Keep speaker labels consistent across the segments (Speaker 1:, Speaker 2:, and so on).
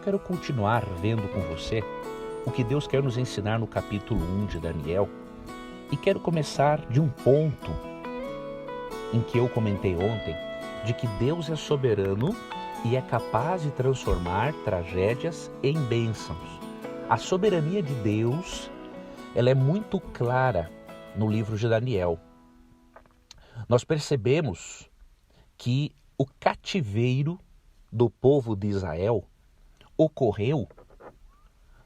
Speaker 1: eu quero continuar vendo com você o que Deus quer nos ensinar no capítulo 1 de Daniel. E quero começar de um ponto em que eu comentei ontem, de que Deus é soberano e é capaz de transformar tragédias em bênçãos. A soberania de Deus, ela é muito clara no livro de Daniel. Nós percebemos que o cativeiro do povo de Israel ocorreu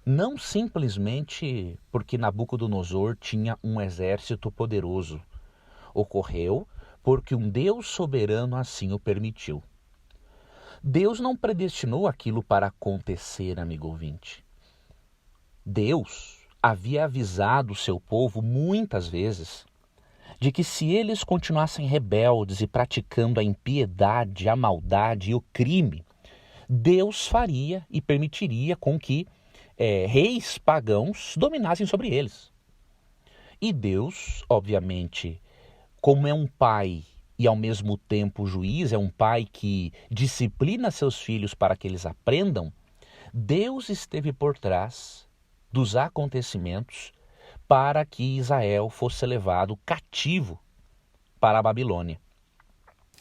Speaker 1: não simplesmente porque Nabucodonosor tinha um exército poderoso. Ocorreu porque um Deus soberano assim o permitiu. Deus não predestinou aquilo para acontecer, amigo ouvinte. Deus havia avisado o seu povo muitas vezes de que se eles continuassem rebeldes e praticando a impiedade, a maldade e o crime, Deus faria e permitiria com que reis pagãos dominassem sobre eles. E Deus, obviamente, como é um pai e ao mesmo tempo juiz, é um pai que disciplina seus filhos para que eles aprendam, Deus esteve por trás dos acontecimentos para que Israel fosse levado cativo para a Babilônia.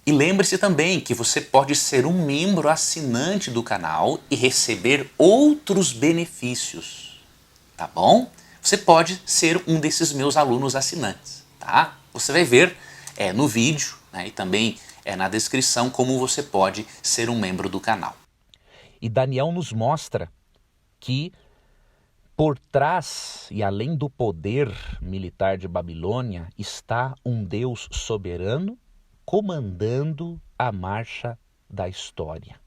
Speaker 2: E lembre-se também que você pode ser um membro assinante do canal e receber outros benefícios, tá bom? Você pode ser um desses meus alunos assinantes, tá? Você vai ver no vídeo, né, e também na descrição como você pode ser um membro do canal.
Speaker 1: E Daniel nos mostra que por trás e além do poder militar de Babilônia está um Deus soberano comandando a marcha da história.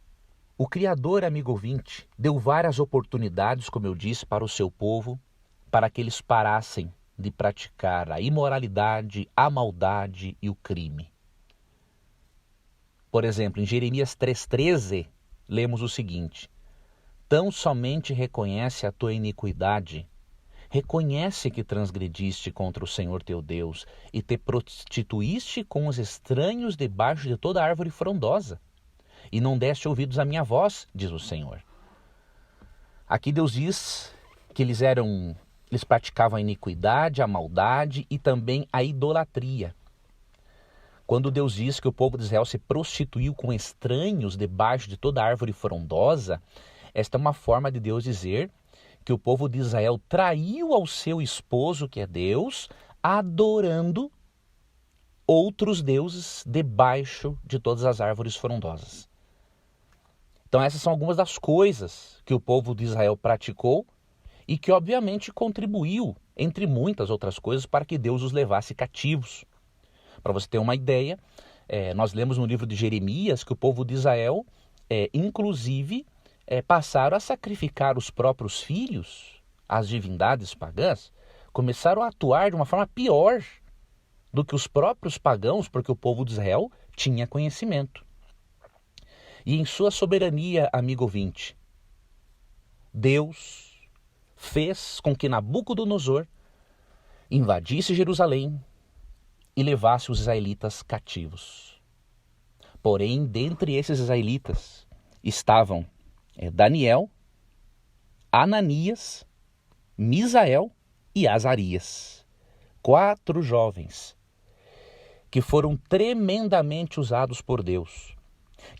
Speaker 1: O Criador, amigo ouvinte, deu várias oportunidades, como eu disse, para o seu povo, para que eles parassem de praticar a imoralidade, a maldade e o crime. Por exemplo, em Jeremias 3,13, lemos o seguinte: tão somente reconhece a tua iniquidade, reconhece que transgrediste contra o Senhor teu Deus e te prostituíste com os estranhos debaixo de toda árvore frondosa, e não deste ouvidos à minha voz, diz o Senhor. Aqui Deus diz que eles praticavam a iniquidade, a maldade e também a idolatria. Quando Deus diz que o povo de Israel se prostituiu com estranhos debaixo de toda árvore frondosa, esta é uma forma de Deus dizer que o povo de Israel traiu ao seu esposo, que é Deus, adorando outros deuses debaixo de todas as árvores frondosas. Então essas são algumas das coisas que o povo de Israel praticou e que obviamente contribuiu, entre muitas outras coisas, para que Deus os levasse cativos. Para você ter uma ideia, nós lemos no livro de Jeremias que o povo de Israel, inclusive, passaram a sacrificar os próprios filhos às divindades pagãs, começaram a atuar de uma forma pior do que os próprios pagãos, porque o povo de Israel tinha conhecimento. E em sua soberania, amigo ouvinte, Deus fez com que Nabucodonosor invadisse Jerusalém e levasse os israelitas cativos. Porém, dentre esses israelitas estavam Daniel, Ananias, Misael e Azarias. 4 jovens que foram tremendamente usados por Deus,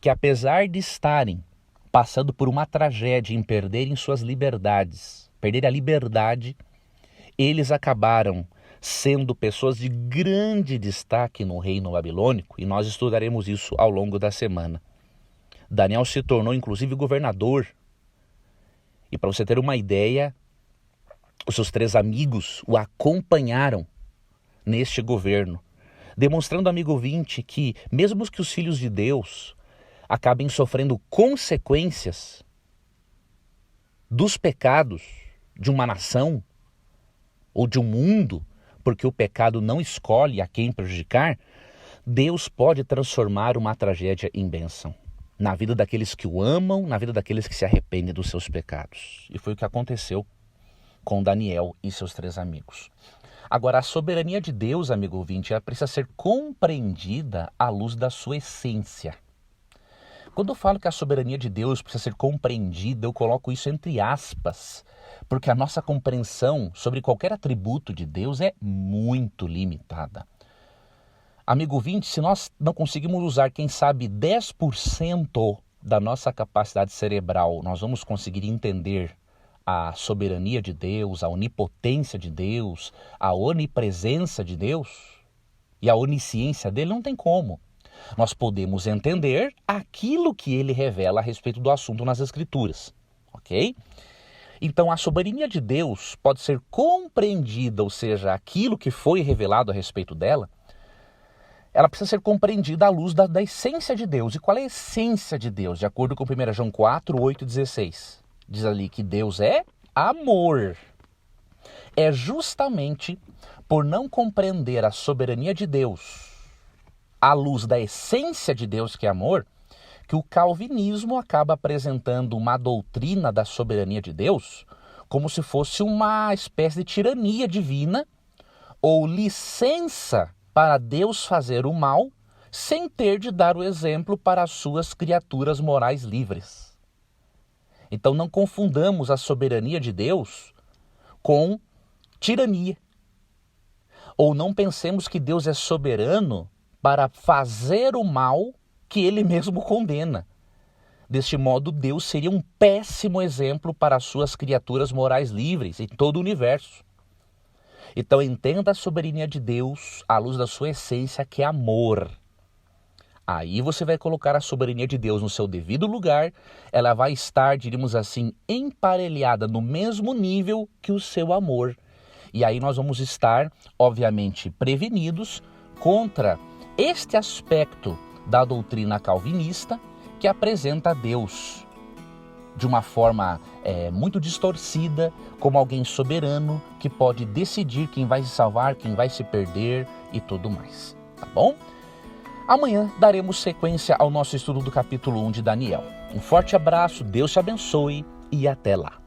Speaker 1: que apesar de estarem passando por uma tragédia em perderem suas liberdades, perderem a liberdade, eles acabaram sendo pessoas de grande destaque no reino babilônico, e nós estudaremos isso ao longo da semana. Daniel se tornou inclusive governador. E para você ter uma ideia, os seus 3 amigos o acompanharam neste governo, demonstrando, amigo ouvinte, que mesmo que os filhos de Deus acabem sofrendo consequências dos pecados de uma nação ou de um mundo, porque o pecado não escolhe a quem prejudicar, Deus pode transformar uma tragédia em bênção na vida daqueles que o amam, na vida daqueles que se arrependem dos seus pecados. E foi o que aconteceu com Daniel e seus 3 amigos. Agora, a soberania de Deus, amigo ouvinte, ela precisa ser compreendida à luz da sua essência. Quando eu falo que a soberania de Deus precisa ser compreendida, eu coloco isso entre aspas, porque a nossa compreensão sobre qualquer atributo de Deus é muito limitada. Amigo ouvinte, se nós não conseguimos usar, quem sabe, 10% da nossa capacidade cerebral, nós vamos conseguir entender a soberania de Deus, a onipotência de Deus, a onipresença de Deus e a onisciência dele, não tem como. Nós podemos entender aquilo que ele revela a respeito do assunto nas Escrituras, ok? Então, a soberania de Deus pode ser compreendida, ou seja, aquilo que foi revelado a respeito dela, ela precisa ser compreendida à luz da essência de Deus. E qual é a essência de Deus? De acordo com 1 João 4, 8 e 16. Diz ali que Deus é amor. É justamente por não compreender a soberania de Deus à luz da essência de Deus, que é amor, que o calvinismo acaba apresentando uma doutrina da soberania de Deus como se fosse uma espécie de tirania divina ou licença para Deus fazer o mal sem ter de dar o exemplo para as suas criaturas morais livres. Então não confundamos a soberania de Deus com tirania. Ou não pensemos que Deus é soberano para fazer o mal que ele mesmo condena. Deste modo, Deus seria um péssimo exemplo para as suas criaturas morais livres em todo o universo. Então entenda a soberania de Deus à luz da sua essência, que é amor. Aí você vai colocar a soberania de Deus no seu devido lugar, ela vai estar, diríamos assim, emparelhada no mesmo nível que o seu amor. E aí nós vamos estar, obviamente, prevenidos contra este aspecto da doutrina calvinista que apresenta Deus de uma forma muito distorcida, como alguém soberano que pode decidir quem vai se salvar, quem vai se perder e tudo mais, tá bom? Amanhã daremos sequência ao nosso estudo do capítulo 1 de Daniel. Um forte abraço, Deus te abençoe e até lá.